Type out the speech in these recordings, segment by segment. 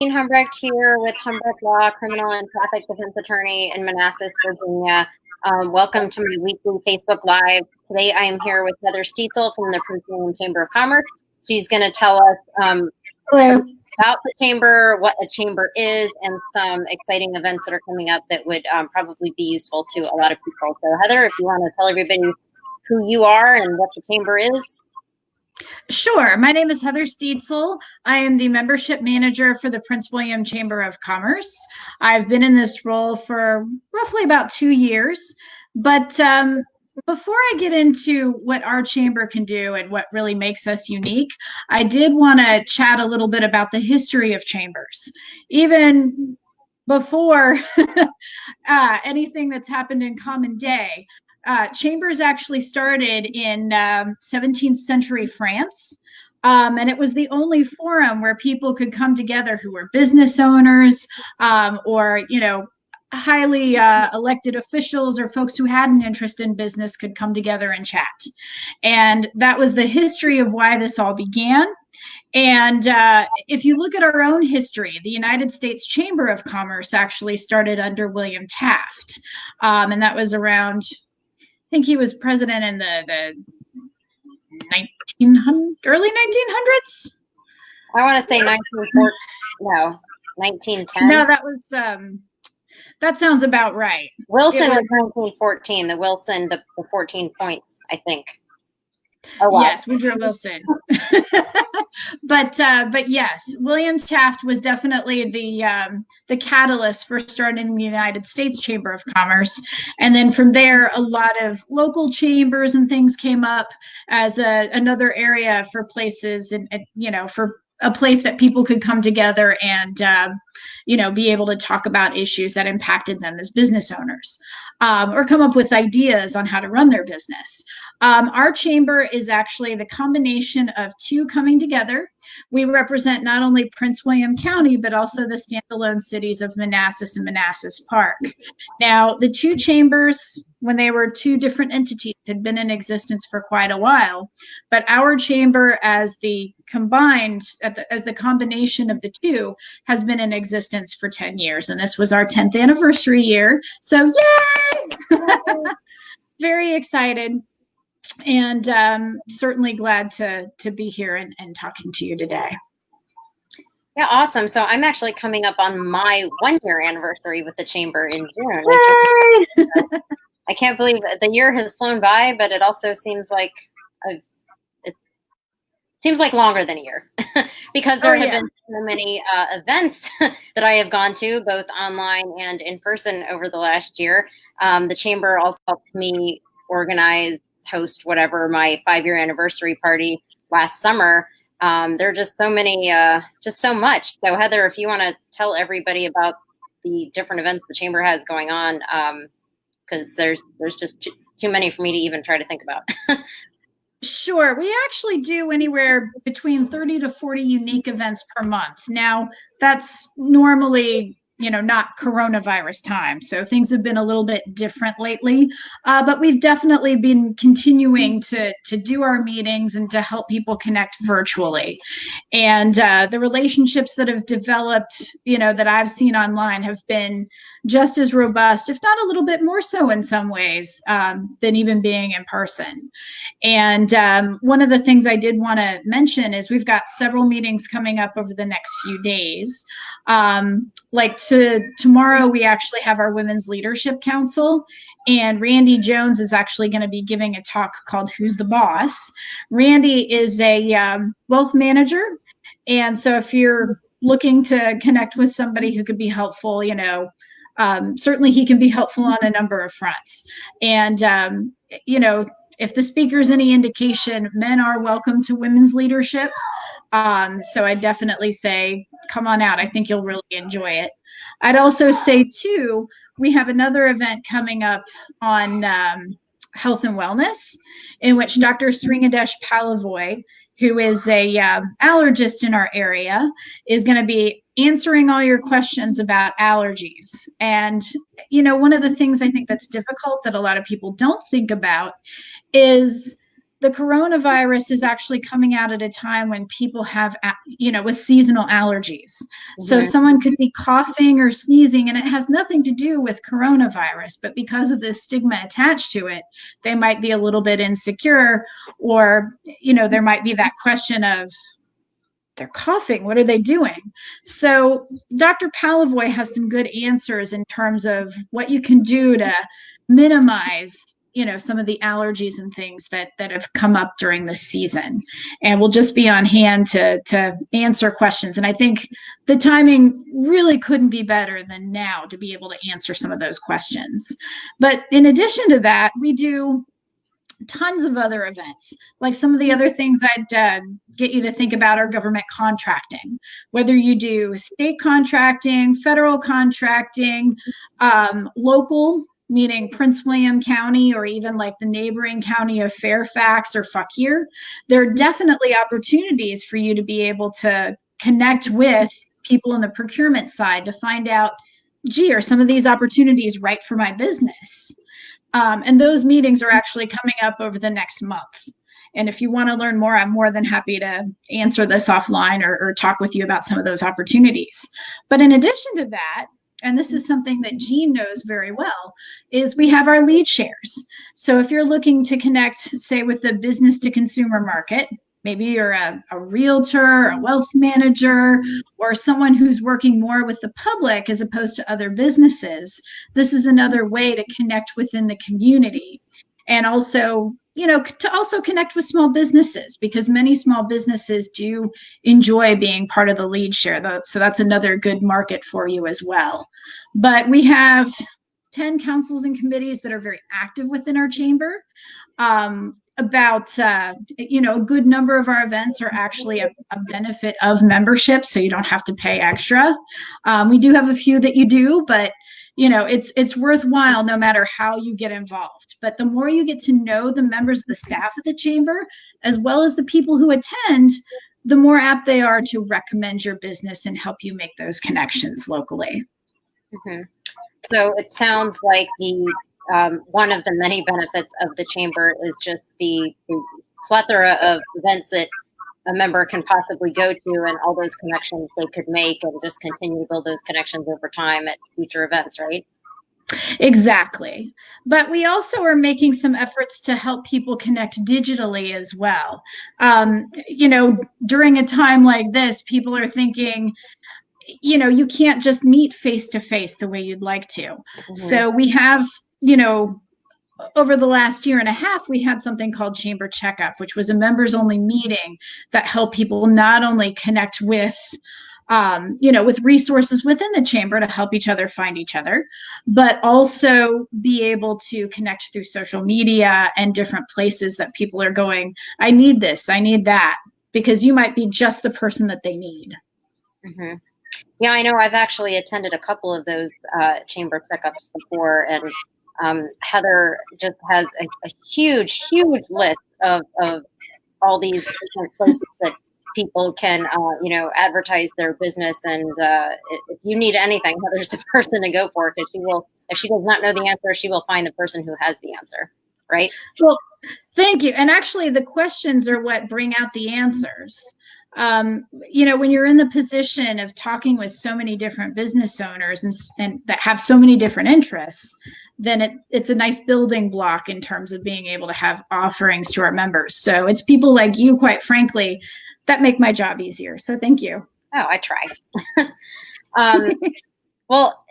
Humbrecht here with Humbrecht Law, criminal and traffic defense attorney in Manassas, Virginia. Welcome to my weekly Facebook Live. Today I am here with Heather Stietzel from the Prince William Chamber of Commerce. She's going to tell us about the chamber, what a chamber is, and some exciting events that are coming up that would probably be useful to a lot of people. So Heather, if you want to tell everybody who you are and what the chamber is. Sure. My name is Heather Stietzel. I am the membership manager for the Prince William Chamber of Commerce. I've been in this role for roughly about 2 years. But before I get into what our chamber can do and what really makes us unique, I did want to chat a little bit about the history of chambers. Even before anything that's happened in common day, chambers actually started in 17th century France. And it was the only forum where people could come together who were business owners or, highly elected officials or folks who had an interest in business could come together and chat. And that was the history of why this all began. And if you look at our own history, the United States Chamber of Commerce actually started under William Taft. And that was around, I think he was president in the early 1900s. I want to say 1914. No, 1910. No, that was that sounds about right. Wilson was 1914. The 14 points, I think. Oh, wow. Yes, Woodrow Wilson. But yes, William Taft was definitely the catalyst for starting the United States Chamber of Commerce. And then from there, a lot of local chambers and things came up as another area for places and for a place that people could come together and be able to talk about issues that impacted them as business owners, or come up with ideas on how to run their business. Our chamber is actually the combination of two coming together. We represent not only Prince William County, but also the standalone cities of Manassas and Manassas Park. Now, the two chambers, when they were two different entities, had been in existence for quite a while, but our chamber as the combination of the two has been in existence for 10 years, and this was our 10th anniversary year. So yay! Very excited. And certainly glad to be here and talking to you today. Yeah, awesome. So I'm actually coming up on my 1-year anniversary with the chamber in June. I can't believe the year has flown by, but it also seems like longer than a year because there have been so many events that I have gone to, both online and in person, over the last year. The chamber also helped me host whatever my 5-year anniversary party last summer. There are just so many, just so much. So Heather, if you want to tell everybody about the different events the chamber has going on, because there's just too many for me to even try to think about. Sure. We actually do anywhere between 30 to 40 unique events per month. Now, that's normally not coronavirus time. So things have been a little bit different lately, but we've definitely been continuing to do our meetings and to help people connect virtually. And the relationships that have developed, that I've seen online have been just as robust, if not a little bit more so in some ways, than even being in person. And one of the things I did want to mention is we've got several meetings coming up over the next few days. Tomorrow, we actually have our Women's Leadership Council, and Randy Jones is actually going to be giving a talk called Who's the Boss? Randy is a wealth manager, and so if you're looking to connect with somebody who could be helpful, certainly he can be helpful on a number of fronts. And, if the speaker's any indication, men are welcome to women's leadership. So I definitely say, come on out. I think you'll really enjoy it. I'd also say, too, we have another event coming up on health and wellness, in which Dr. Sringadesh Palavoy, who is a allergist in our area, is going to be answering all your questions about allergies. And, one of the things I think that's difficult that a lot of people don't think about is the coronavirus is actually coming out at a time when people have, with seasonal allergies. So someone could be coughing or sneezing, and it has nothing to do with coronavirus, but because of the stigma attached to it, they might be a little bit insecure, or, there might be that question of, they're coughing, what are they doing? So Dr. Palavoy has some good answers in terms of what you can do to minimize some of the allergies and things that have come up during this season, and we'll just be on hand to answer questions. And I think the timing really couldn't be better than now to be able to answer some of those questions. But in addition to that, we do tons of other events. Like some of the other things I'd get you to think about are government contracting, whether you do state contracting, federal contracting, local, meaning Prince William County, or even like the neighboring county of Fairfax or Fauquier. There are definitely opportunities for you to be able to connect with people in the procurement side to find out, gee, are some of these opportunities right for my business? And those meetings are actually coming up over the next month. And if you want to learn more, I'm more than happy to answer this offline or talk with you about some of those opportunities. But in addition to that, and this is something that Jean knows very well, is we have our lead shares. So if you're looking to connect, say, with the business to consumer market, maybe you're a realtor, a wealth manager, or someone who's working more with the public as opposed to other businesses, this is another way to connect within the community. And also, to also connect with small businesses, because many small businesses do enjoy being part of the lead share. So that's another good market for you as well. But we have 10 councils and committees that are very active within our chamber. A good number of our events are actually a benefit of membership, so you don't have to pay extra. We do have a few that you do, but it's worthwhile no matter how you get involved. But the more you get to know the members of the staff of the chamber, as well as the people who attend, the more apt they are to recommend your business and help you make those connections locally. Mm-hmm. So it sounds like the one of the many benefits of the chamber is just the plethora of events that a member can possibly go to, and all those connections they could make, and just continue to build those connections over time at future events, right? Exactly. But we also are making some efforts to help people connect digitally as well. During a time like this, people are thinking, you can't just meet face to face the way you'd like to. Mm-hmm. So we have, over the last year and a half, we had something called Chamber Checkup, which was a members only meeting that helped people not only connect with with resources within the chamber to help each other find each other, but also be able to connect through social media and different places that people are going, I need this, I need that, because you might be just the person that they need. Mm-hmm. Yeah, I know. I've actually attended a couple of those chamber checkups before, and Heather just has a huge, huge list of all these different places that people can, advertise their business. And if you need anything, Heather's the person to go for, because she will. If she does not know the answer, she will find the person who has the answer. Right? Well, thank you. And actually, the questions are what bring out the answers. When you're in the position of talking with so many different business owners and that have so many different interests, then it's a nice building block in terms of being able to have offerings to our members. So it's people like you, quite frankly, that make my job easier. So thank you. Oh, I try. Well,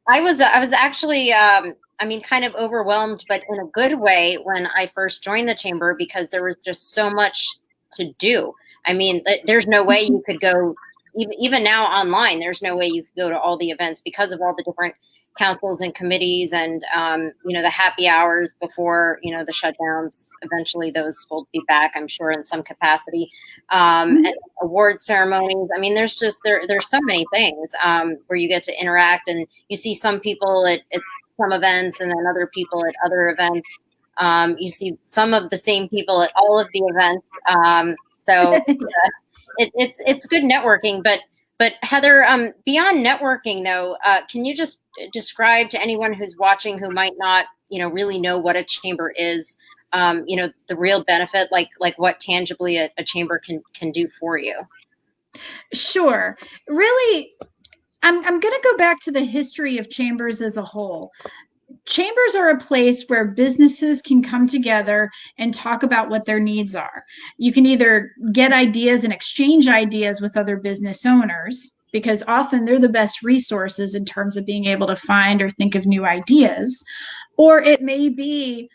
I was actually, kind of overwhelmed, but in a good way, when I first joined the chamber, because there was just so much to do. I mean, there's no way you could go, even now online, there's no way you could go to all the events because of all the different councils and committees and, the happy hours before, the shutdowns. Eventually those will be back, I'm sure, in some capacity. And award ceremonies. I mean, there's so many things where you get to interact, and you see some people at some events and then other people at other events. You see some of the same people at all of the events. So it's good networking, but Heather, beyond networking though, can you just describe to anyone who's watching who might not, really know what a chamber is, the real benefit, like what tangibly a chamber can do for you? Sure. Really, I'm going to go back to the history of chambers as a whole. Chambers are a place where businesses can come together and talk about what their needs are. You can either get ideas and exchange ideas with other business owners, because often they're the best resources in terms of being able to find or think of new ideas, or it may be,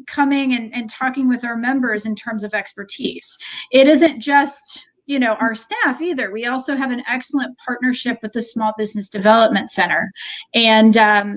coming and talking with our members in terms of expertise. It isn't just our staff either. We also have an excellent partnership with the Small Business Development Center. And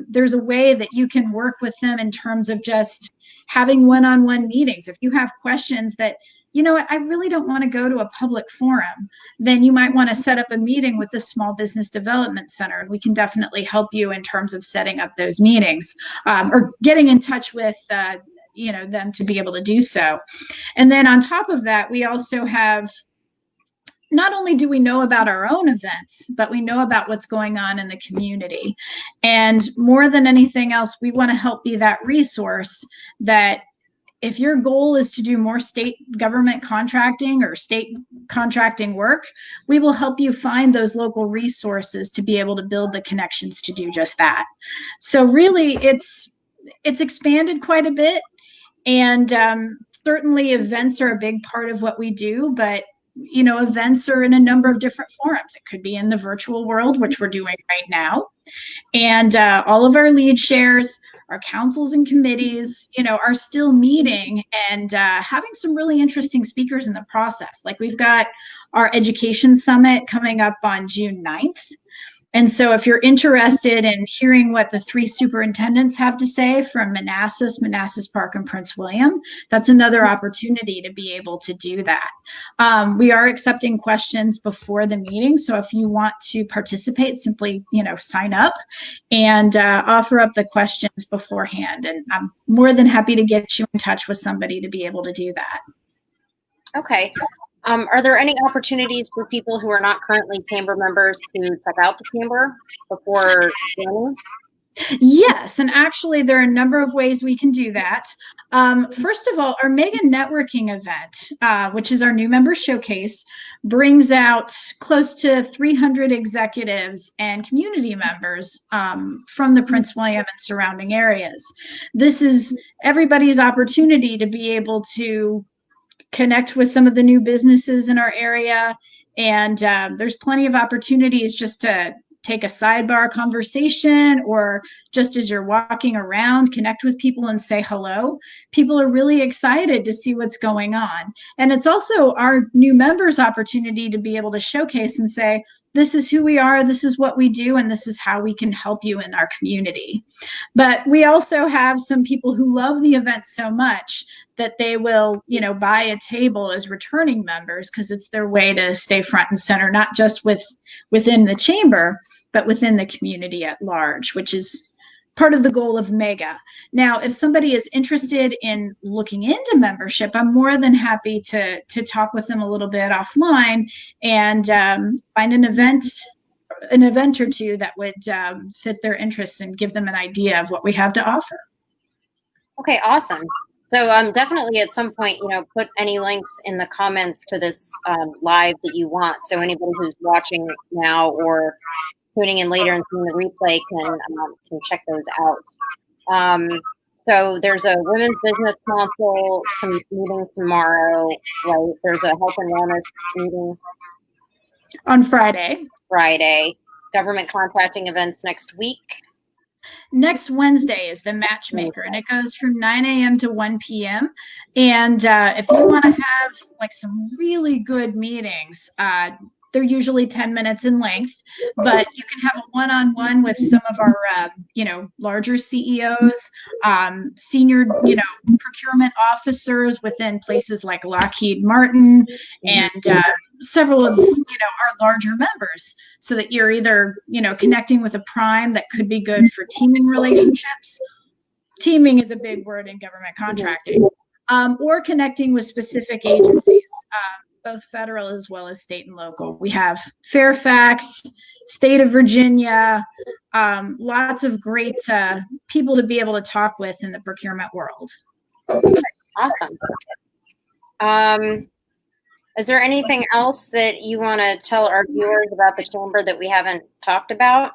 there's a way that you can work with them in terms of just having one-on-one meetings. If you have questions that, I really don't want to go to a public forum, then you might want to set up a meeting with the Small Business Development Center. And we can definitely help you in terms of setting up those meetings, or getting in touch with them to be able to do so. And then on top of that, we also have, not only do we know about our own events, but we know about what's going on in the community. And more than anything else, we want to help be that resource that if your goal is to do more state government contracting or state contracting work, we will help you find those local resources to be able to build the connections to do just that. So really, it's expanded quite a bit. And certainly events are a big part of what we do, but events are in a number of different forums. It could be in the virtual world, which we're doing right now. And all of our lead shares, our councils and committees, are still meeting and having some really interesting speakers in the process. Like we've got our education summit coming up on June 9th. And so if you're interested in hearing what the three superintendents have to say from Manassas Park, and Prince William, that's another opportunity to be able to do that. We are accepting questions before the meeting. So if you want to participate, simply, sign up and offer up the questions beforehand. And I'm more than happy to get you in touch with somebody to be able to do that. Okay. Are there any opportunities for people who are not currently chamber members to check out the chamber before joining? Yes, and actually there are a number of ways we can do that. First of all, our mega networking event, which is our new member showcase, brings out close to 300 executives and community members from the Prince William and surrounding areas. This is everybody's opportunity to be able to connect with some of the new businesses in our area. And there's plenty of opportunities just to take a sidebar conversation, or just as you're walking around, connect with people and say hello. People are really excited to see what's going on. And it's also our new members' opportunity to be able to showcase and say, this is who we are, this is what we do, and this is how we can help you in our community. But we also have some people who love the event so much that they will, buy a table as returning members, because it's their way to stay front and center, not just within the chamber, but within the community at large, which is part of the goal of MEGA. Now, if somebody is interested in looking into membership, I'm more than happy to talk with them a little bit offline and find an event or two that would fit their interests and give them an idea of what we have to offer. Okay, awesome. So definitely at some point, put any links in the comments to this live that you want. So anybody who's watching now or tuning in later and seeing the replay can check those out. So there's a Women's Business Council meeting tomorrow, right? There's a Health and Wellness meeting on Friday. Government contracting events next week. Next Wednesday is the matchmaker, and it goes from 9 a.m. to 1 p.m. And if you want to have like some really good meetings, they're usually 10 minutes in length, but you can have a one-on-one with some of our, larger CEOs, senior, procurement officers within places like Lockheed Martin, and several of, our larger members, so that you're either, connecting with a prime that could be good for teaming relationships. Teaming is a big word in government contracting, or connecting with specific agencies. Both federal as well as state and local. We have Fairfax, state of Virginia, lots of great people to be able to talk with in the procurement world. Awesome. Is there anything else that you want to tell our viewers about the chamber that we haven't talked about?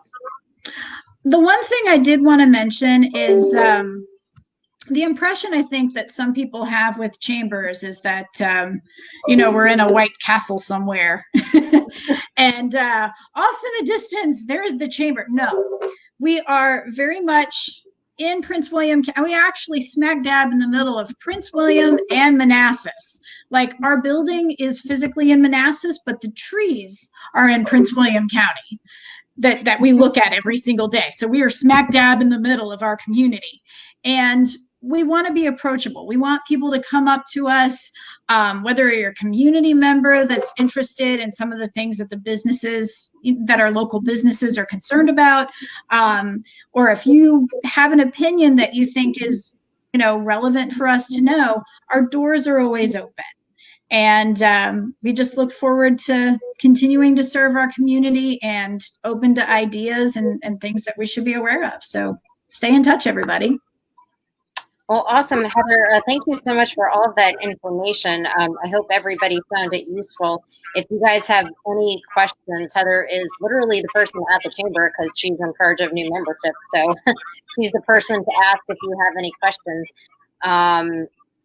The one thing I did want to mention is the impression I think that some people have with chambers is that, we're in a white castle somewhere. And off in the distance, there is the chamber. No, we are very much in Prince William. We are actually smack dab in the middle of Prince William and Manassas. Like, our building is physically in Manassas, but the trees are in Prince William County that we look at every single day. So we are smack dab in the middle of our community. And we want to be approachable. We want people to come up to us, whether you're a community member that's interested in some of the things that the businesses, that our local businesses are concerned about, or if you have an opinion that you think is, relevant for us to know, our doors are always open. And we just look forward to continuing to serve our community and open to ideas and things that we should be aware of. So stay in touch, everybody. Well, awesome, Heather. Thank you so much for all of that information. I hope everybody found it useful. If you guys have any questions, Heather is literally the person at the chamber because she's in charge of new memberships. So she's the person to ask if you have any questions.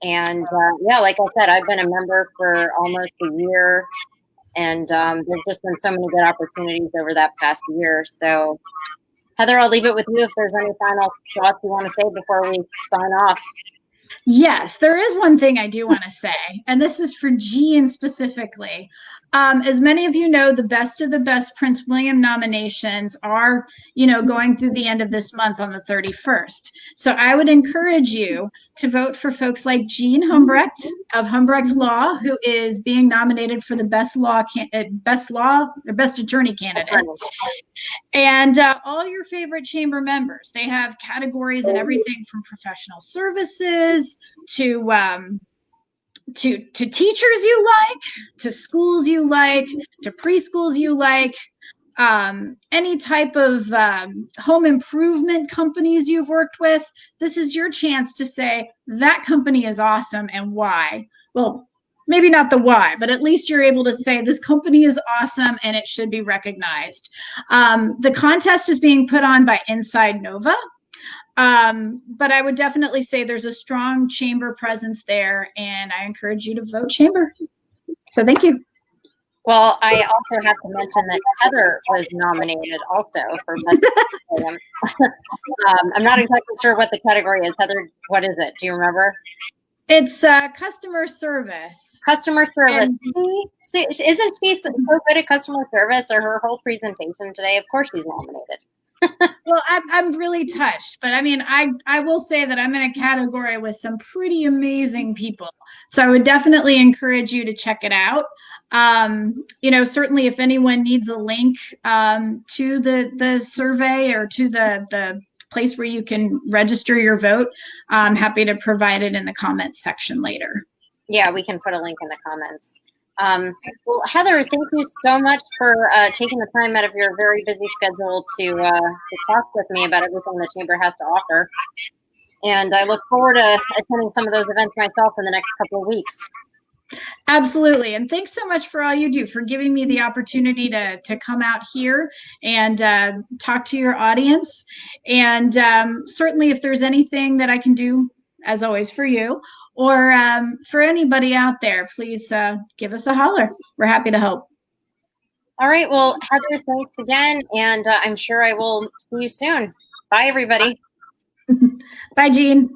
Yeah, like I said, I've been a member for almost a year, and there's just been so many good opportunities over that past year. So Heather, I'll leave it with you if there's any final thoughts you want to say before we sign off. Yes, there is one thing I do want to say, and this is for Jean specifically. As many of you know, the best of the best Prince William nominations are, going through the end of this month on the 31st. So I would encourage you to vote for folks like Jean Humbrecht of Humbrecht Law, who is being nominated for the best attorney candidate. And all your favorite chamber members. They have categories and everything from professional services to teachers you like, to schools you like, to preschools you like, any type of home improvement companies you've worked with. This is your chance to say that company is awesome and why. Well, maybe not the why, but at least you're able to say this company is awesome and it should be recognized. The contest is being put on by Inside Nova. But I would definitely say there's a strong chamber presence there, and I encourage you to vote chamber. So thank you. Well, I also have to mention that Heather was nominated also for Best William. I'm not exactly sure what the category is. Heather, what is it? Do you remember? It's customer service. Customer service. Isn't she so good at customer service, or her whole presentation today? Of course she's nominated. Well, I'm really touched, but I mean, I will say that I'm in a category with some pretty amazing people. So I would definitely encourage you to check it out. Certainly if anyone needs a link to the survey or to the place where you can register your vote, I'm happy to provide it in the comments section later. Yeah, we can put a link in the comments. Well, Heather, thank you so much for taking the time out of your very busy schedule to talk with me about everything the chamber has to offer. And I look forward to attending some of those events myself in the next couple of weeks. Absolutely. And thanks so much for all you do, for giving me the opportunity to come out here and talk to your audience. And certainly if there's anything that I can do, as always, for you, or for anybody out there, please give us a holler. We're happy to help. All right. Well, Heather, thanks again. And I'm sure I will see you soon. Bye, everybody. Bye, Jean.